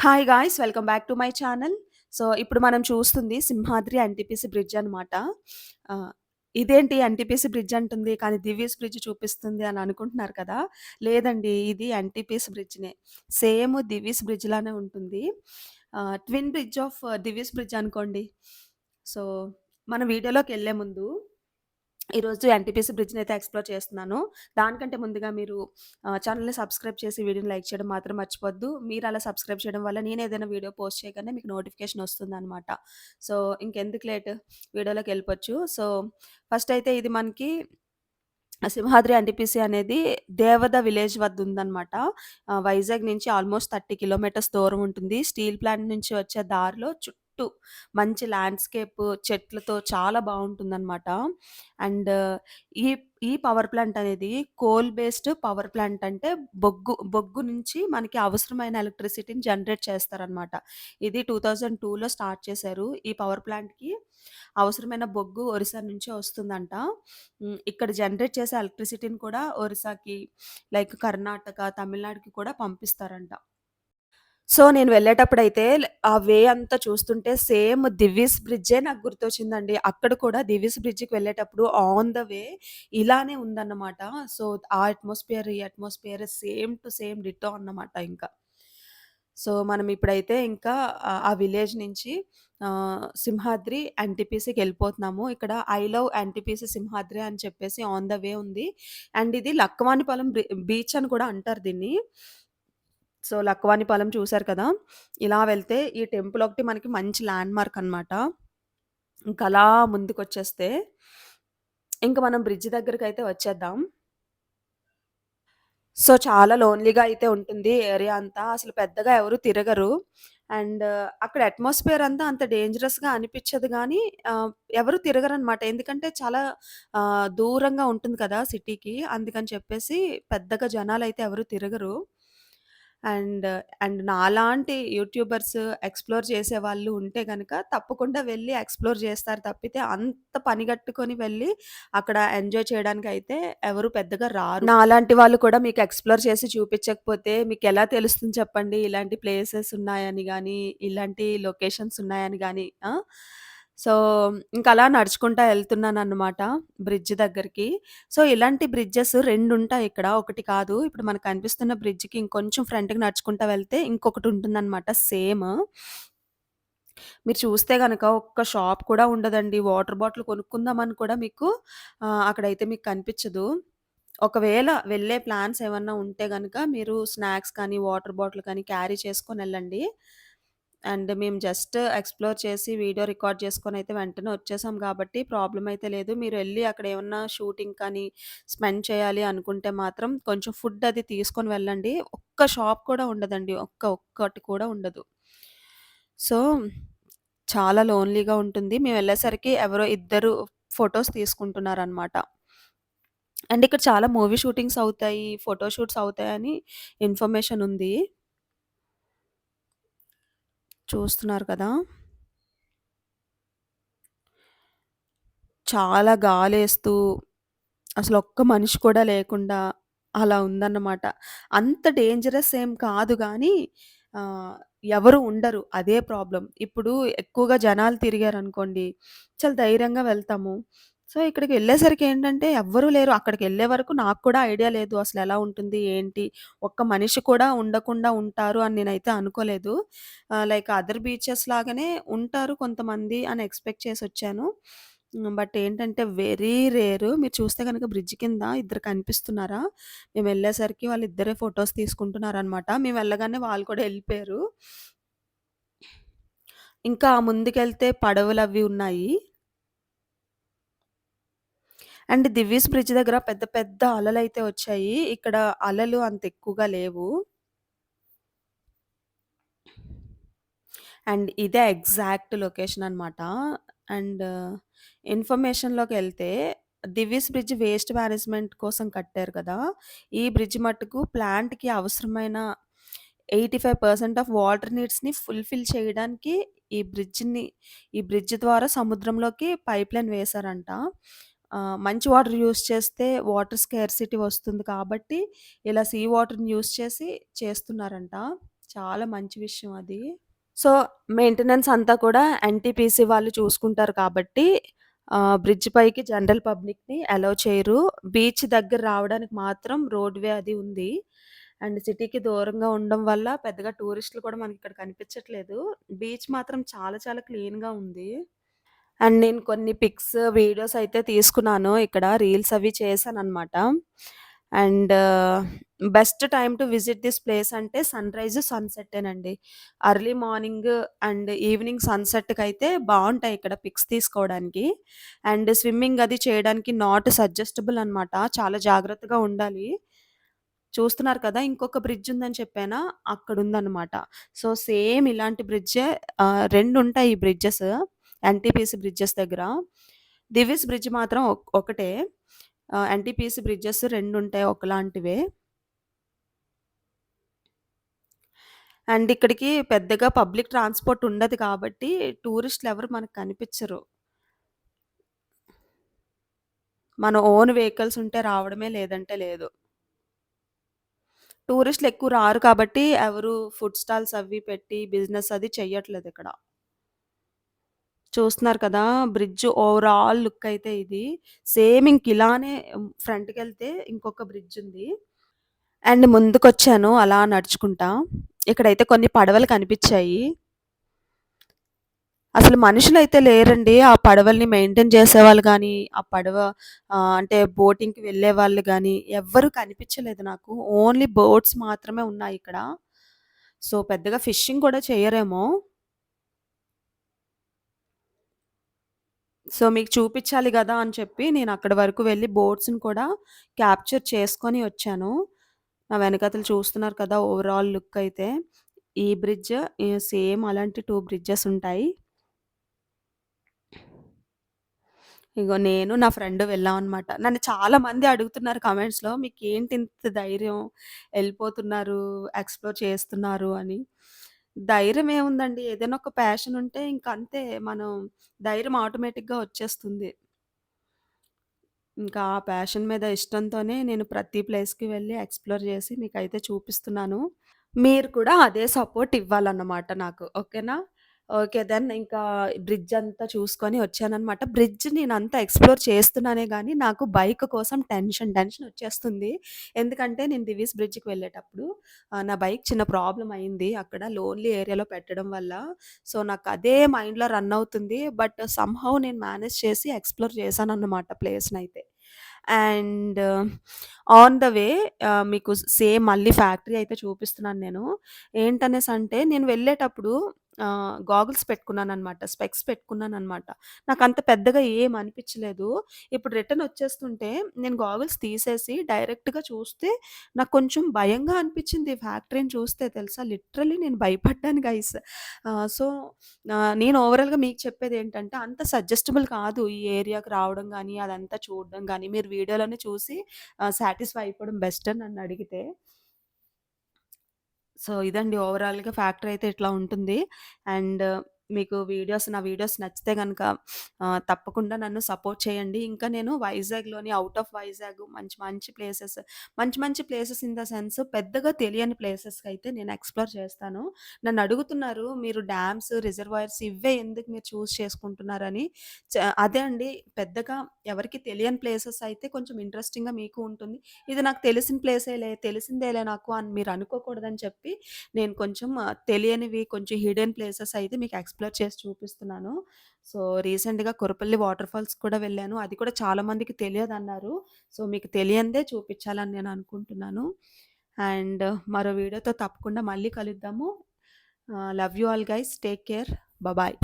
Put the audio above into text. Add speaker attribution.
Speaker 1: Hi guys! Welcome back to my channel. So, ఇప్పుడు మనం చూస్తుంది సింహాద్రి ఎన్‌టీపీసీ బ్రిడ్జ్ అనమాట. ఆహ్, ఇదేంటి ఎన్‌టీపీసీ బ్రిడ్జ్ అంటుంది, కానీ దివీస్ బ్రిడ్జ్ చూపిస్తుంది అని అనుకుంటున్నారు కదా! లేదండి, ఇది ఎన్‌టీపీసీ బ్రిడ్జ్‌నే. సేమ్ దివీస్ బ్రిడ్జ్ లానే ఉంటుంది. Twin bridge of Divis bridge అనుకోండి. సో, మన వీడియోలోకెళ్ళే ముందు ఈరోజు ఎన్‌టీపీసీ బ్రిడ్జ్‌నైతే ఎక్స్‌ప్లోర్ చేస్తున్నాను. దానికంటే ముందుగా మీరు ఛానెల్‌ని సబ్స్క్రైబ్ చేసి వీడియోని లైక్ చేయడం మాత్రం మర్చిపోద్దు. మీరలా సబ్స్క్రైబ్ చేయడం వల్ల నేనేదైనా వీడియో పోస్ట్ చేయగానే మీకు నోటిఫికేషన్ వస్తుందనమాట. సో, ఇంకెందుకు లేట్ వీడియోలోకెళ్ళిపోవచ్చు. సో, ఫస్ట్ అయితే ఇది మనకి సింహాద్రి ఎన్‌టీపీసీ అనేది దేవద విలేజ్ వద్ద ఉందనమాట. వైజాగ్ నుంచి ఆల్మోస్ట్ 30 కిలోమీటర్స్ దూరం ఉంటుంది. స్టీల్ ప్లాంట్ నుంచి వచ్చే దారిలో చుట్టూ మంచి ల్యాండ్‌స్కేప్ చెట్లతో చాలా బావుంటుందనమాట. అండ్ ఈ ఈ పవర్ ప్లాంట్ అనేది కోల్ బేస్డ్ పవర్ ప్లాంట్, అంటే బొగ్గు నుంచి మనకి అవసరమైన ఎలక్ట్రిసిటీని జనరేట్ చేస్తారనమాట. ఇది 2002లో స్టార్ట్ చేశారు. ఈ పవర్ ప్లాంట్‌కి అవసరమైన బొగ్గు ఒరిస్సా నుంచే వస్తుందంట. ఇక్కడ జనరేట్ చేసే ఎలక్ట్రిసిటీని కూడా ఒరిస్సాకి, లైక్ కర్ణాటక, తమిళనాడుకి కూడా పంపిస్తారంట. సో, నేను వెళ్ళేటప్పుడైతే ఆ వే అంతా చూస్తుంటే సేమ్ దివీస్ బ్రిడ్జే నాకు గుర్తొచ్చిందండి. అక్కడ కూడా దివీస్ బ్రిడ్జ్‌కి వెళ్ళేటప్పుడు ఆన్ ద వే ఇలానే ఉందన్నమాట. సో, ఆ అట్మాస్ఫియర్, ఈ atmosphere same to same ditto అన్నమాట ఇంకా. సో, మనం ఇప్పుడైతే ఇంకా ఆ విలేజ్ నుంచి సింహాద్రి ఎన్‌టీపీసీకెళ్ళిపోతున్నాము. ఇక్కడ ఐ లవ్ ఎన్‌టీపీసీ సింహాద్రి అని చెప్పేసి ఆన్ ద వే ఉంది. అండ్ ఇది లక్కవానిపాలెం బీచ్ అని కూడా అంటారు దీన్ని. సో, లక్కవానిపాలెం చూసారు కదా! ఇలా వెళ్తే ఈ టెంపుల్ ఒకటి మనకి మంచి ల్యాండ్‌మార్క్ అనమాట. ఇంకలా ముందుకొచ్చేస్తే ఇంక మనం బ్రిడ్జ్ దగ్గరికైతే వచ్చేద్దాం. సో, చాలా లోన్‌లీగా అయితే ఉంటుంది ఏరియా అంతా. అసలు పెద్దగా ఎవరు తిరగరు. అండ్ అక్కడ అట్మాస్ఫియర్ అంతా అంత డేంజరస్‌గా అనిపిచ్చదు గానీ, ఆహ్, ఎవరు తిరగరనమాట. ఎందుకంటే చాలా దూరంగా ఉంటుంది కదా సిటీకి. అందుకని చెప్పేసి పెద్దగా జనాలైతే ఎవరు తిరగరు. అండ్, అండ్ నాలాంటి యూట్యూబర్స్ ఎక్స్‌ప్లోర్ చేసేవాళ్ళు ఉంటే గనక తప్పకుండా వెళ్లి ఎక్స్‌ప్లోర్ చేస్తారు తప్పితే, అంత పనిగట్టుకొని వెళ్లి అక్కడ ఎంజాయ్ చేయడానికైతే ఎవరు పెద్దగా రారు. నాలాంటి వాళ్ళు కూడా మీకు ఎక్స్‌ప్లోర్ చేసి చూపించకపోతే మీకెలా తెలుస్తుంది చెప్పండి? ఇలాంటి ప్లేసెస్ ఉన్నాయని గాని, ఇలాంటి లొకేషన్స్ ఉన్నాయని గాని. సో, ఇంకలా నడుచుకుంటా ఎళ్తున్నాననమాట బ్రిడ్జ్ దగ్గరికి. సో, ఇలాంటి బ్రిడ్జెస్ 2 ఉంటాయిక్కడ. ఒకటి కాదు. ఇప్పుడు మనకు కనిపిస్తున్న బ్రిడ్జ్‌కి ఇంకొంచెం ఫ్రంట్‌కి నడుచుకుంటా వెళ్తే ఇంకొకటుంటుందనమాట సేమ్. మీరు చూస్తే గనక ఒక్క షాప్ కూడా ఉండదండి. వాటర్ బాటిల్ కొనుక్కుందామని కూడా మీకు అక్కడైతే మీకు కనిపిచ్చదు. ఒకవేళ వెళ్ళే ప్లాన్స్ ఏమన్నా ఉంటే గనక మీరు స్నాక్స్ కానీ, వాటర్ బాటిల్ కానీ క్యారీ చేసుకొనెళ్ళండి. అండ్ మేము జస్ట్ ఎక్స్‌ప్లోర్ చేసి వీడియో రికార్డ్ చేసుకొనైతే వెంటనే వచ్చేసాం కాబట్టి ప్రాబ్లమ్ అయితే లేదు. మీరెళ్లి అక్కడ ఏమన్నా షూటింగ్ కానీ, స్పెండ్ చేయాలి అనుకుంటే మాత్రం కొంచెం ఫుడ్ అది తీసుకొని వెళ్ళండి. ఒక్క షాప్ కూడా ఉండదండి. ఒక్కటి కూడా ఉండదు. సో, చాలా లోన్‌లీగా ఉంటుంది. మేమెళ్ళేసరికి ఎవరో ఇద్దరు ఫోటోస్ తీసుకుంటున్నారనమాట. అండ్ ఇక్కడ చాలా మూవీ షూటింగ్స్ అవుతాయి, ఫోటో షూట్స్ అవుతాయని ఇన్ఫర్మేషన్ ఉంది. చూస్తున్నారు కదా! చాలా గాలేస్తూ అసలొక్క మనిషి కూడా లేకుండా అలా ఉందన్నమాట. అంత డేంజరస్ ఏం కాదు గానీ, ఆహ్, ఎవరు ఉండరు. అదే ప్రాబ్లమ్. ఇప్పుడు ఎక్కువగా జనాలు తిరిగారనుకోండి, చాలా ధైర్యంగా వెళ్తాము. సో, ఇక్కడికి వెళ్ళేసరికి ఏంటంటే ఎవ్వరూ లేరు. అక్కడికెళ్ళే వరకు నాకు కూడా ఐడియా లేదు అసలెలా ఉంటుంది, ఏంటి? ఒక్క మనిషి కూడా ఉండకుండా ఉంటారు అని నేనైతే అనుకోలేదు. లైక్ అదర్ బీచెస్ లాగానే ఉంటారు కొంతమంది అని ఎక్స్‌పెక్ట్ చేసొచ్చాను. బట్ ఏంటంటే వెరీ రేర్. మీరు చూస్తే గనక బ్రిడ్జ్ కింద ఇద్దరు కనిపిస్తున్నారా? మేమెళ్ళేసరికి వాళ్ళిద్దరే ఫోటోస్ తీసుకుంటున్నారనమాట. మేమెళ్ళగానే వాళ్ళు కూడా ఎళ్ళిపోయారు. ఇంకా ముందుకెళ్తే పడవలవి ఉన్నాయి. అండ్ దివీస్ బ్రిడ్జ్ దగ్గర పెద్ద పెద్ద అలలైతే వచ్చాయి. ఇక్కడ అలలు అంత ఎక్కువగా లేవు. అండ్ ఇదే ఎగ్జాక్ట్ లొకేషన్ అనమాట. అండ్ ఇన్ఫర్మేషన్‌లోకెళ్తే దివీస్ బ్రిడ్జ్ వేస్ట్ మేనేజ్‌మెంట్ కోసం కట్టారు కదా! ఈ బ్రిడ్జ్ మట్టుకు ప్లాంట్‌కి అవసరమైన 85% ఆఫ్ వాటర్ నీడ్స్‌ని ఫుల్‌ఫిల్ చేయడానికి ఈ బ్రిడ్జ్‌ని ఈ బ్రిడ్జ్ ద్వారా సముద్రంలోకి పైప్‌లైన్ వేశారంట. మంచి వాటర్ యూజ్ చేస్తే వాటర్ స్కేర్సిటీ వస్తుంది కాబట్టి ఇలా సీ వాటర్‌ని యూజ్ చేసి చేస్తున్నారంట. చాలా మంచి విషయం అది. సో, మెయింటెనెన్స్ అంతా కూడా ఎన్‌టీపీసీ వాళ్ళు చూసుకుంటారు కాబట్టి బ్రిడ్జ్ పైకి జనరల్ పబ్లిక్‌ని అలో చేయరు. బీచ్ దగ్గర రావడానికి మాత్రం రోడ్‌వే అది ఉంది. అండ్ సిటీకి దూరంగా ఉండడం వల్ల పెద్దగా టూరిస్టులు కూడా మనకిక్కడ కనిపించట్లేదు. బీచ్ మాత్రం చాలా చాలా క్లీన్‌గా ఉంది. అండ్ నేను కొన్ని పిక్స్, వీడియోస్ అయితే తీసుకున్నాను. ఇక్కడ రీల్స్ అవి చేశాననమాట. And best time to visit this place అంటే సన్‌రైజ్, సన్‌సెట్టేనండి. ఎర్లీ మార్నింగ్ అండ్ ఈవినింగ్ సన్‌సెట్‌కయితే బావుంటాయి ఇక్కడ పిక్స్ తీసుకోవడానికి. అండ్ స్విమ్మింగ్ అది చేయడానికి నాట్ సజెస్టబుల్ అనమాట. చాలా జాగ్రత్తగా ఉండాలి. చూస్తున్నారు కదా! ఇంకొక బ్రిడ్జ్ ఉందని చెప్పానా? అక్కడుందనమాట. సో, సేమ్ ఇలాంటి బ్రిడ్జే 2 ఉంటాయి ఈ బ్రిడ్జెస్. ఎన్‌టీపీసీ బ్రిడ్జెస్ దగ్గర. దివిస్ బ్రిడ్జ్ మాత్రం ఒకటే. ఎన్‌టీపీసీ బ్రిడ్జెస్ 2 ఉంటాయి ఒకలాంటివే. అండ్ ఇక్కడికి పెద్దగా పబ్లిక్ ట్రాన్స్‌పోర్ట్ ఉండదు కాబట్టి టూరిస్టులు ఎవరు మనకు కనిపిచ్చరు. మన ఓన్ వెహికల్స్ ఉంటే రావడమే లేదంటే లేదు. టూరిస్టులు ఎక్కువ రారు కాబట్టి ఎవరు ఫుడ్ స్టాల్స్ అవి పెట్టి బిజినెస్ అది చెయ్యట్లేదిక్కడ. చూస్తున్నారు కదా! బ్రిడ్జ్ ఓవరాల్ లుక్ అయితే ఇది. సేమ్ ఇంక ఇలానే ఫ్రంట్‌కెళ్తే ఇంకొక బ్రిడ్జ్ ఉంది. అండ్ ముందుకొచ్చాను అలా నడుచుకుంటా. ఇక్కడైతే కొన్ని పడవలు కనిపిచ్చాయి. అసలు మనుషులైతే లేరండి. ఆ పడవల్ని మెయింటైన్ చేసేవాళ్ళు గానీ, ఆ పడవ అంటే బోటింగ్‌కి వెళ్ళేవాళ్ళు గానీ, ఎవ్వరు కనిపిచ్చలేదు నాకు. ఓన్లీ బోట్స్ మాత్రమే ఉన్నాయిక్కడ. సో, పెద్దగా ఫిషింగ్ కూడా చెయ్యరేమో! సో, మీకు చూపిచ్చాలి గదా! అని చెప్పి నేనక్కడి వరకు వెళ్లి బోట్స్‌ని కూడా క్యాప్చర్ చేసుకొని వచ్చాను. నా వెనకాతల చూస్తున్నారు కదా! ఓవరాల్ లుక్ అయితే. ఈ బ్రిడ్జ్ సేమ్ అలాంటి 2 బ్రిడ్జెస్ ఉంటాయి. ఇగో నేను నా ఫ్రెండ్ వెళ్ళామనమాట. నన్ను చాలా మంది అడుగుతున్నారు కామెంట్స్‌లో మీకేంటి ఇంత ధైర్యం? ఎళ్ళిపోతున్నారు, ఎక్స్‌ప్లోర్ చేస్తున్నారు అని. ధైర్యం ఏముందండి? ఏదైనా ఒక ప్యాషన్ ఉంటే ఇంక అంతే మనం ధైర్యం ఆటోమేటిక్‌గా వచ్చేస్తుంది. ఇంకా ఆ ప్యాషన్ మీద ఇష్టంతోనే నేను ప్రతి ప్లేస్‌కి వెళ్లి ఎక్స్‌ప్లోర్ చేసి మీకైతే చూపిస్తున్నాను. మీరు కూడా అదే సపోర్ట్ ఇవ్వాలన్నమాట నాకు. ఓకేనా? ఓకే. దెన్ ఇంకా బ్రిడ్జ్ అంతా చూసుకొని వచ్చాననమాట. బ్రిడ్జ్ నేనంతా ఎక్స్‌ప్లోర్ చేస్తున్నానే గానీ, నాకు బైక్ కోసం టెన్షన్ వచ్చేస్తుంది. ఎందుకంటే నేను దివీస్ బ్రిడ్జ్‌కి వెళ్ళేటప్పుడు నా బైక్ చిన్న ప్రాబ్లమ్ అయింది. అక్కడ లోన్లీ ఏరియాలో పెట్టడం వల్ల. సో, నాకు అదే మైండ్‌లో రన్ అవుతుంది. బట్ సమ్‌హౌ నేను మేనేజ్ చేసి ఎక్స్‌ప్లోర్ చేశానన్నమాట ప్లేస్‌నైతే. అండ్ ఆన్ ద వే మీకు సేమ్ మళ్ళీ ఫ్యాక్టరీ అయితే చూపిస్తున్నాను నేను. ఏంటనేసంటే నేను వెళ్ళేటప్పుడు గాగుల్స్ పెట్టుకున్నాననమాట. స్పెక్స్ పెట్టుకున్నాననమాట. నాకంత పెద్దగా ఏం అనిపిచ్చలేదు. ఇప్పుడు రిటర్న్ వచ్చేస్తుంటే నేను గాగుల్స్ తీసేసి డైరెక్ట్‌గా చూస్తే నాకు కొంచెం భయంగా అనిపిచ్చింది ఫ్యాక్టరీని చూస్తే తెలుసా? లిటరల్లీ నేను భయపడ్డాను గైస్. సో, నేను ఓవరాల్‌గా మీకు చెప్పేదేంటంటే అంత సజెస్టబుల్ కాదు ఈ ఏరియాకి రావడం గానీ, అదంతా చూడడం గానీ, మీరు వీడియోలోనే చూసి సాటిస్ఫై అయిపోవడం బెస్ట్ అని నన్నడిగితే. సో, ఇదండి ఓవరాల్‌గా ఫ్యాక్టరీ అయితే ఇట్లా ఉంటుంది. అండ్ మీకు నా వీడియోస్ నచ్చితే గనక తప్పకుండా నన్ను సపోర్ట్ చేయండి. ఇంకా నేను వైజాగ్‌లోని ఔట్ ఆఫ్ వైజాగ్ మంచి ప్లేసెస్ ఇన్ ద సెన్స్ పెద్దగా తెలియని ప్లేసెస్‌కైతే నేను ఎక్స్‌ప్లోర్ చేస్తాను. నన్నడుగుతున్నారు మీరు డ్యామ్స్, రిజర్వాయర్స్ ఇవే ఎందుకు మీరు చూజ్ చేసుకుంటున్నారని. అదే అండి పెద్దగా ఎవరికీ తెలియని ప్లేసెస్ అయితే కొంచెం ఇంట్రెస్టింగ్‌గా మీకు ఉంటుంది. ఇది నాకు తెలిసిన ప్లేసేలే, తెలిసిందేలే నాకు అని మీరు అనుకోకూడదని చెప్పి, నేను కొంచెం తెలియనివి కొంచెం హిడెన్ ప్లేసెస్ అయితే మీకు ఎక్స్‌ప్లోర్ చేసి చూపిస్తున్నాను. సో, రీసెంట్‌గా కురపల్లి వాటర్ ఫాల్స్ కూడా వెళ్ళాను. అది కూడా చాలా మందికి తెలియదన్నారు. సో, మీకు తెలియనిదే చూపించాలని నేను అనుకుంటున్నాను. అండ్ మరో వీడియోతో తప్పకుండా మళ్ళీ కలుద్దాము. Love you all guys. Take care. Bye.